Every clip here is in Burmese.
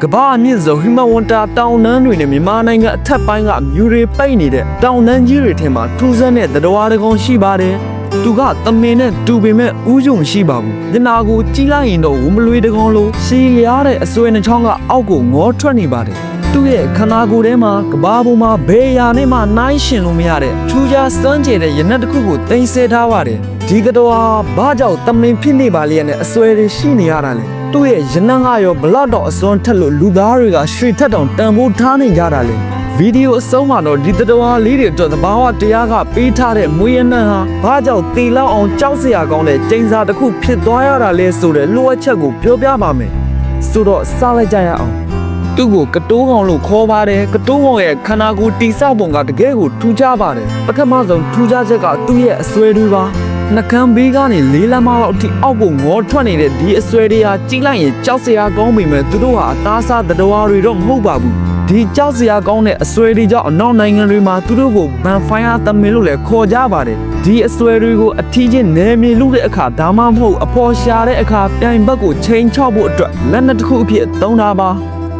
ကဘာအမြင့်ဆုံးဟိမဝန္တာတောင်တန်းတွေနဲ့မြန်မာနိုင်ငံအထက်ပိုင်းကမြူတွေပိတ်နေတဲ့တောင်တန်းကြီးတွေထဲမှာထူးဆန်းတဲ့သတ္တဝါတစ်ကောင်ရှိပါတယ်။သူကသမင်နဲ့တူပေမဲ့ဥယျုံမရှိပါဘူး။ညနာကိုကြီးလိုက်ရင်တော့ဝမလွေတစ်ကောင်လိုရှည်လျားတဲ့အစွဲနှချောင်းကအောက်ကိုငေါထွက်နေပါတယ်။သူ့ရဲ့ခန္ဓာကိုယ်ထဲမှာကဘာပေါ်မှာဘယ်ရာနဲ့မှနိုင်ရှင်လို့မရတဲ့ထူးခြားစမ်းကြဲတဲ့ရနက်တစ်ခုကိုတင်ဆက်ထားပါတယ်။ဒီသတ္တဝါဘာကြောင့်သမင်ဖြစ်နေပါလျက်နဲ့အစွဲတွေရှိနေရတာလဲ။သူ့ရဲ့ရနံ့ကရောဘလောက်တော့အစွန်းထက်လို့လူသားတွေကရွှေထက်တောင်တန်ဖိုးထားနေကြတာလေဗီဒီယိုအဆုံးမှာတော့ဒီသတ္တဝါလေးတွေအတွက်သဘာဝတရားကပေးထားတဲ့မွေးရနံ့ဟာဘာကြောင့်တေလောက်အောင်ကြောက်စရာကောင်းတဲ့ကျိန်စာတစ်ခုဖြစ်သွားရတာလဲဆိုတဲ့လိုအပ်ချက်ကိုပြောပြပါမယ်ဆိုတော့စလိုက်ကြရအောင်သူ့ကိုကတိုးကောင်လို့ခေါ်ပါတယ်ကတိုးကောင်ရဲ့ခန္ဓာကိုယ်တိဆောက်ပုံကတကယ်ကိုထူးခြားပါတယ်ပထမဆုံးထူးခြားချက်ကသူ့ရဲ့အစွဲတွေပါနှကမ်းဘေးကနေ၄လမ်းမလောက်အထိအောက်ကိုငေါထွက်နေတဲ့ဒီအစွဲတွေဟာကြီးလိုက်ရင်ကြောက်စရာကောင်းပေမဲ့သူတို့ဟာအသားစားသတ္တဝါတွေတော့မဟုတ်ပါဘူးဒီကြောက်စရာကောင်းတဲ့အစွဲတွေကြောင့်အနောက်နိုင်ငံတွေမှာသူတို့ကိုဘန်ဖိုင်ယာသမင်လို့လည်းခေါ်ကြပါတယ်ဒီအစွဲတွေကိုအထီးချင်းနယ်မြေလူတဲ့အခါဒါမှမဟုတ်အဖော်ရှာတဲ့အခါပြိုင်ဘက်ကိုချိန်ချောက်ဖို့အတွက်လက်နက်တစ်ခုအဖြစ်သုံးတာပါ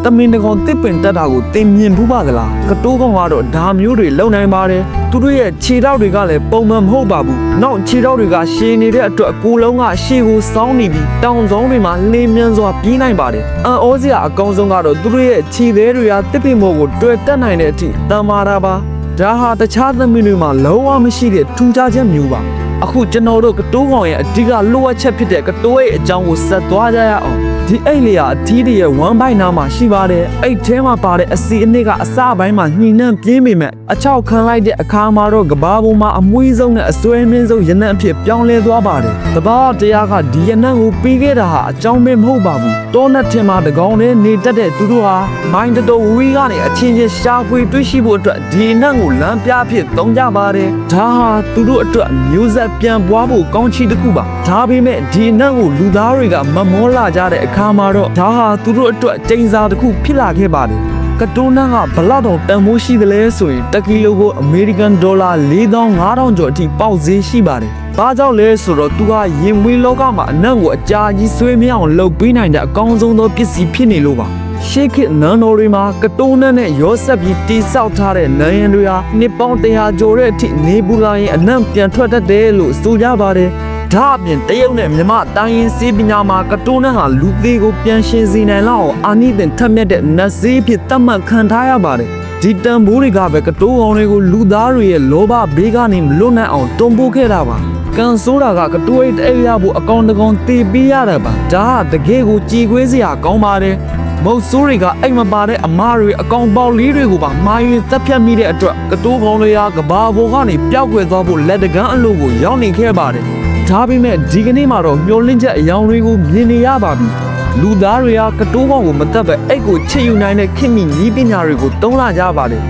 သမင်တကောင်တစ်ပင်တက်တာကိုတင်မြင်ဘူးပါကလားကတိုးကောင်ကတော့ဒါမျိုးတွေလုံနိုင်ပါတယ်သူတို့ရဲ့ခြေထောက်တွေကလည်းပုံမှန်မဟုတ်ပါဘူးနောက်ခြေထောက်တွေကရှည်နေတဲ့အတွက်ကိုယ်လုံးကရှေ့ကိုစောင်းနေပြီးတောင်ဆောင်တွေမှာလင်းမြန်စွာပြေးနိုင်ပါတယ်အံ့ဩစရာအကောင်းဆုံးကတော့သူတို့ရဲ့ခြေသေးတွေကတစ်ပင်ပေါ်ကိုတွေ့တက်နိုင်တဲ့အထိတန်မာတာပါဒါဟာတခြားသမင်တွေမှာလုံးဝမရှိတဲ့ထူးခြားချက်မျိုးပါအခုကျွန်တော်တို့ကတိုးကောင်ရဲ့အဓိကလိုအပ်ချက်ဖြစ်တဲ့ကတိုးရဲ့အကြောင်းကိုဆက်သွားကြရအောင်ဒီအိတ်လေးဟာအထီးတွေရဲ့ဝမ်းပိုက်နားမှာရှိပါတယ်အိတ်ထဲမှာပါတဲ့အစီအနစ်ကအစပိုင်းမှာညှိနှံ့ပြင်းပေမဲ့အချောက်ခံလိုက်တဲ့အခါမှာတော့ကဘာပေါ်မှာအမွှေးဆုံးနဲ့အစွဲမင်းဆုံးရနံ့အဖြစ်ပြောင်းလဲသွားပါတယ်တဘာတရားကဒီရနံ့ကိုပြီးခဲ့တာဟာအကြောင်းပဲမဟုတ်ပါဘူးတောနဲ့ထင်မှာတကောင်နဲ့နေတတ်တဲ့သူတို့ဟာမိုင်းတော်ဝီကနေအချင်းချင်းရှာဖွေတွေ့ရှိဖို့အတွက်ဒီနံ့ကိုလမ်းပြဖြစ်သုံးကြပါတယ်ဒါဟာသူတို့အတွက်မျိုးဆက်ပြန်ပွားဖို့ကောင်းချီးတစ်ခုပါဒါပေမဲ့ဒီနံ့ကိုလူသားတွေကမမောလာကြတဲ့အခါမှာတော့ဒါဟာသူတို့အတွက်ကျိန်စာတစ်ခုဖြစ်လာခဲ့ပါတယ်ကတိုးနန်းကဘလောက်တော့တန်ဖိုးရှိသလဲဆိုရင်1ကီလိုကိုအမေရိကန်ဒေါ်လာ4500ကျော်အထိပေါက်ဈေးရှိပါတယ်။ဘာကြောင့်လဲဆိုတော့သူကရင်မွေးလောကမှာအနံ့ကိုအကြာကြီးဆွေးမြောင်းလုပ်ပေးနိုင်တဲ့အကောင်းဆုံးသောပစ္စည်းဖြစ်နေလို့ပါ။ရှေးခေတ်နန်းတော်တွေမှာကတိုးနန်းနဲ့ရောဆက်ပြီးတိဆောက်ထားတဲ့နန်းရံတွေဟာနှစ်ပေါင်း100ကျော်တဲ့အထိနေပူလာရင်အနံ့ပြန်ထွက်တတ်တယ်လို့ဆိုကြပါတယ်။ဒါအပြင်တရုတ်နဲ့မြမတိုင်းရင်းစေးပညာမှာကတိုးနန်းဟာလူသေးကိုပြန်ရှင်စေနိုင်လောက်အာနိသင်ထက်မြက်တဲ့နတ်စေးဖြစ်သတ်မှတ်ခံထားရပါတယ်ဒီတန်ဖိုးတွေကပဲကတိုးအောင်တွေကိုလူသားတွေရဲ့လောဘဘေးကနေမလွတ်နိုင်အောင်တွန်းပို့ခဲ့တာပါကန်ဆိုးတာကကတိုးအိတ်အိပ်ရဖို့အကောင်တကောင်တေးပေးရတာပါဒါကတကယ်ကိုကြည်ခွေးစရာကောင်းပါတယ်မုတ်ဆိုးတွေကအိမ်မပါတဲ့အမားတွေအကောင်ပေါက်လေးတွေကိုပါမာရင်သက်ဖြတ်မိတဲ့အတွက်ကတိုးကောင်တွေကကဘာပေါ်ကနေပျောက်ကွယ်သွားဖို့လက်တကန်းအလို့ကိုရောက်နေခဲ့ပါတယ်ဒါပေမဲ့ဒီကနေ့မှာတော့မျောလင့်ချက်အယောင်တွေကိုမြင်နေရပါပြီလူသားတွေကကတိုးကောင်ကိုမတတ်ပဲအိတ်ကိုချစ်ယူနိုင်တဲ့ခင်မီနီးပညာတွေကိုသုံးလာကြပါတယ်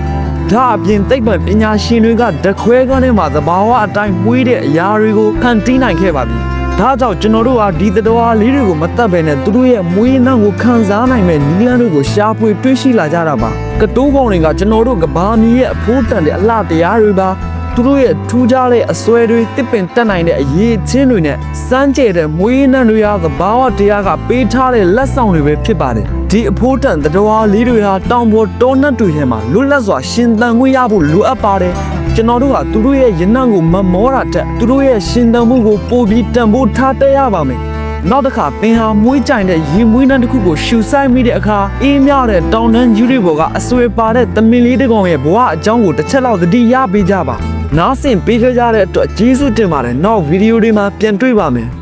ဒါအပြင်သိပ္ပံပညာရှင်တွေကဓခွဲကန်းထဲမှာသဘာဝအတိုင်းမွေးတဲ့အရာတွေကိုဖန်တီးနိုင်ခဲ့ပါပြီဒါကြောင့်ကျွန်တော်တို့ဟာဒီသတ္တဝါလေးတွေကိုမတတ်ပဲနဲ့သူတို့ရဲ့မွေးနှံကိုခံစားနိုင်မဲ့နည်းလမ်းတွေကိုရှာဖွေတွေ့ရှိလာကြတာပါကတိုးကောင်တွေကကျွန်တော်တို့ကဘာမီရဲ့အဖိုးတန်တဲ့အလှတရားတွေပါသူတို့ရဲ့ထူးခြားတဲ့အစွဲတွေတစ်ပင်တက်နိုင်တဲ့အရေးချင်းတွေနဲ့စမ်းကြဲတဲ့မွေးနှံတွေဟာသဘာဝတရားကပေးထားတဲ့လက်ဆောင်တွေပဲဖြစ်ပါတယ်ဒီအဖိုးတန်သတ္တဝါလေးတွေဟာတောင်ပေါ်တောနတ်တွေထဲမှာလွတ်လပ်စွာရှင်သန်ခွင့်ရဖို့လိုအပ်ပါတယ်ကျွန်တော်တို့ကသူတို့ရဲ့ရနံ့ကိုမမောတာတက်သူတို့ရဲ့ရှင်သန်မှုကိုပိုပြီးတန်ဖိုးထားတတ်ရပါမယ်နောက်တစ်ခါပင်ဟာမွေးကြိုင်တဲ့ရင်မွေးနှံတစ်ခုကိုရှူဆိုင်မိတဲ့အခါအေးမြတဲ့တောင်တန်းကြီးတွေပေါ်ကအဆွေပါတဲ့သမင်လေးတစ်ကောင်ရဲ့ဘဝအကြောင်းကိုတစ်ချက်လောက်သတိရပေးကြပါနားဆင်ပေးကြတဲ့အတွက်ကျေးဇူးတင်ပါတယ်နောက်ဗီဒီယိုတွေမှာပြန်တွေ့ပါမယ်